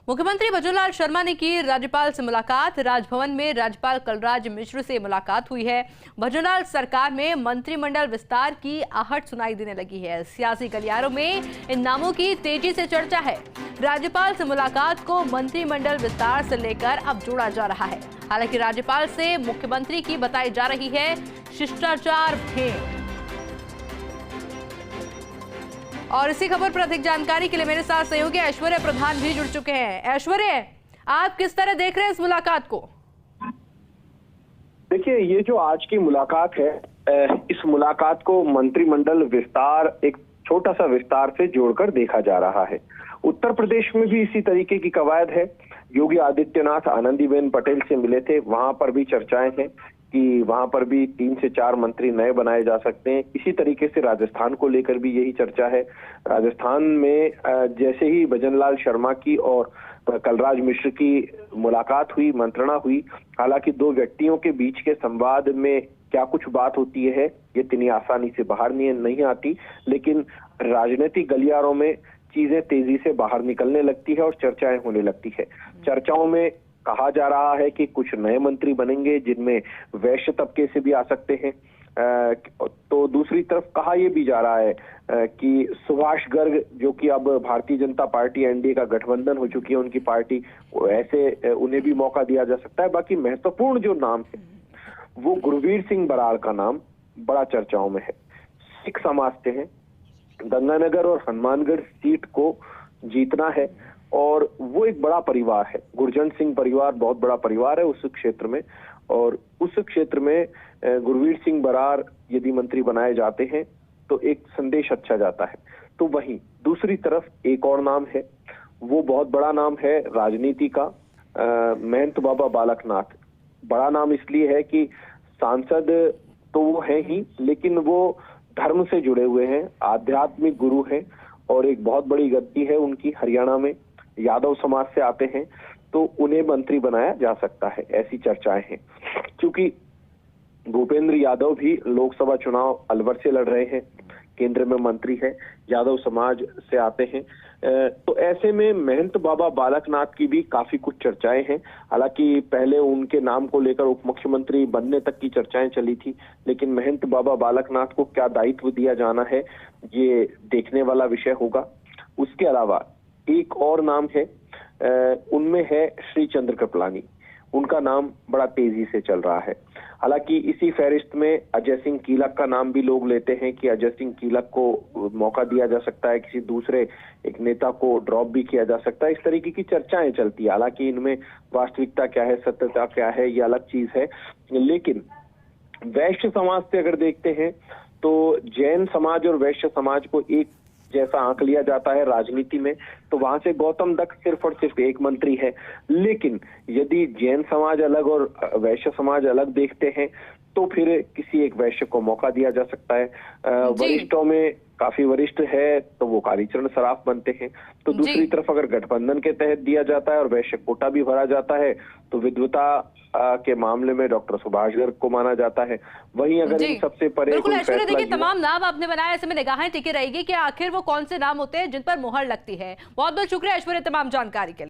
मुख्यमंत्री भजनलाल शर्मा ने की राज्यपाल से मुलाकात। राजभवन में राज्यपाल कलराज मिश्र से मुलाकात हुई है। भजनलाल सरकार में मंत्रिमंडल विस्तार की आहट सुनाई देने लगी है। सियासी गलियारों में इन नामों की तेजी से चर्चा है। राज्यपाल से मुलाकात को मंत्रिमंडल विस्तार से लेकर अब जोड़ा जा रहा है। हालांकि राज्यपाल से मुख्यमंत्री की बताई जा रही है शिष्टाचार भेंट। और इसी खबर पर अधिक जानकारी के लिए मेरे साथ सहयोगी ऐश्वर्य प्रधान भी जुड़ चुके हैं। ऐश्वर्य, आप किस तरह देख रहे हैं इस मुलाकात को? देखिए, ये जो आज की मुलाकात है, इस मुलाकात को मंत्रिमंडल विस्तार, एक छोटा सा विस्तार से जोड़कर देखा जा रहा है। उत्तर प्रदेश में भी इसी तरीके की कवायद है। योगी आदित्यनाथ आनंदीबेन पटेल से मिले थे, वहां पर भी चर्चाएं हैं कि वहां पर भी 3 से 4 मंत्री नए बनाए जा सकते हैं। इसी तरीके से राजस्थान को लेकर भी यही चर्चा है। राजस्थान में जैसे ही भजनलाल शर्मा की और कलराज मिश्र की मुलाकात हुई, मंत्रणा हुई, हालांकि 2 व्यक्तियों के बीच के संवाद में क्या कुछ बात होती है ये इतनी आसानी से बाहर नहीं आती, लेकिन राजनीतिक गलियारों में चीजें तेजी से बाहर निकलने लगती है और चर्चाएं होने लगती है। चर्चाओं में कहा जा रहा है कि कुछ नए मंत्री बनेंगे जिनमें वैश्य तबके से भी आ सकते हैं। तो दूसरी तरफ कहा यह भी जा रहा है कि सुभाष गर्ग, जो कि अब भारतीय जनता पार्टी एनडीए का गठबंधन हो चुकी है, उनकी पार्टी, ऐसे उन्हें भी मौका दिया जा सकता है। बाकी महत्वपूर्ण जो नाम है वो गुरवीर सिंह बराड़ का नाम बड़ा चर्चाओं में है। सिख समाज से है, गंगानगर और हनुमानगढ़ सीट को जीतना है और वो एक बड़ा परिवार है। गुरजंट सिंह परिवार बहुत बड़ा परिवार है उस क्षेत्र में, और उस क्षेत्र में गुरवीर सिंह बराड़ यदि मंत्री बनाए जाते हैं तो एक संदेश अच्छा जाता है। तो वहीं दूसरी तरफ एक और नाम है, वो बहुत बड़ा नाम है राजनीति का, महंत बाबा बालकनाथ। बड़ा नाम इसलिए है कि सांसद तो वो है ही, लेकिन वो धर्म से जुड़े हुए हैं, आध्यात्मिक गुरु हैं और एक बहुत बड़ी गद्दी है उनकी हरियाणा में, यादव समाज से आते हैं, तो उन्हें मंत्री बनाया जा सकता है, ऐसी चर्चाएं हैं। क्योंकि भूपेंद्र यादव भी लोकसभा चुनाव अलवर से लड़ रहे हैं, केंद्र में मंत्री है, यादव समाज से आते हैं, तो ऐसे में महंत बाबा बालकनाथ की भी काफी कुछ चर्चाएं हैं। हालांकि पहले उनके नाम को लेकर उप मुख्यमंत्री बनने तक की चर्चाएं चली थी, लेकिन महंत बाबा बालकनाथ को क्या दायित्व दिया जाना है ये देखने वाला विषय होगा। उसके अलावा एक और नाम है, उनमें है श्री चंद्र कृपलानी। उनका नाम बड़ा तेजी से चल रहा है। हालांकि इसी फहरिस्त में अजय सिंह कीलक का नाम भी लोग लेते हैं कि अजय सिंह कीलक को मौका दिया जा सकता है, किसी दूसरे एक नेता को ड्रॉप भी किया जा सकता है। इस तरीके की चर्चाएं चलती है। हालांकि इनमें वास्तविकता क्या है, सत्यता क्या है, ये अलग चीज है। लेकिन वैश्य समाज से अगर देखते हैं तो जैन समाज और वैश्य समाज को एक जैसा आंक लिया जाता है राजनीति में, तो वहां से गौतम दत्त सिर्फ और सिर्फ एक मंत्री है। लेकिन यदि जैन समाज अलग और वैश्य समाज अलग देखते हैं तो फिर किसी एक वैश्य को मौका दिया जा सकता है। वरिष्ठों में काफी वरिष्ठ है तो वो कालीचरण सराफ बनते हैं। तो दूसरी तरफ अगर गठबंधन के तहत दिया जाता है और वैश्य कोटा भी भरा जाता है तो विद्वता के मामले में डॉक्टर सुभाष गर्ग को माना जाता है। वहीं अगर इन सबसे परे बिल्कुल ऐश्वर्य, देखिए तमाम नाम आपने बनाए, ऐसे में निगाहें टिकी रहेगी कि आखिर वो कौन से नाम होते हैं जिन पर मुहर लगती है। बहुत बहुत शुक्रिया ऐश्वर्य तमाम जानकारी के लिए।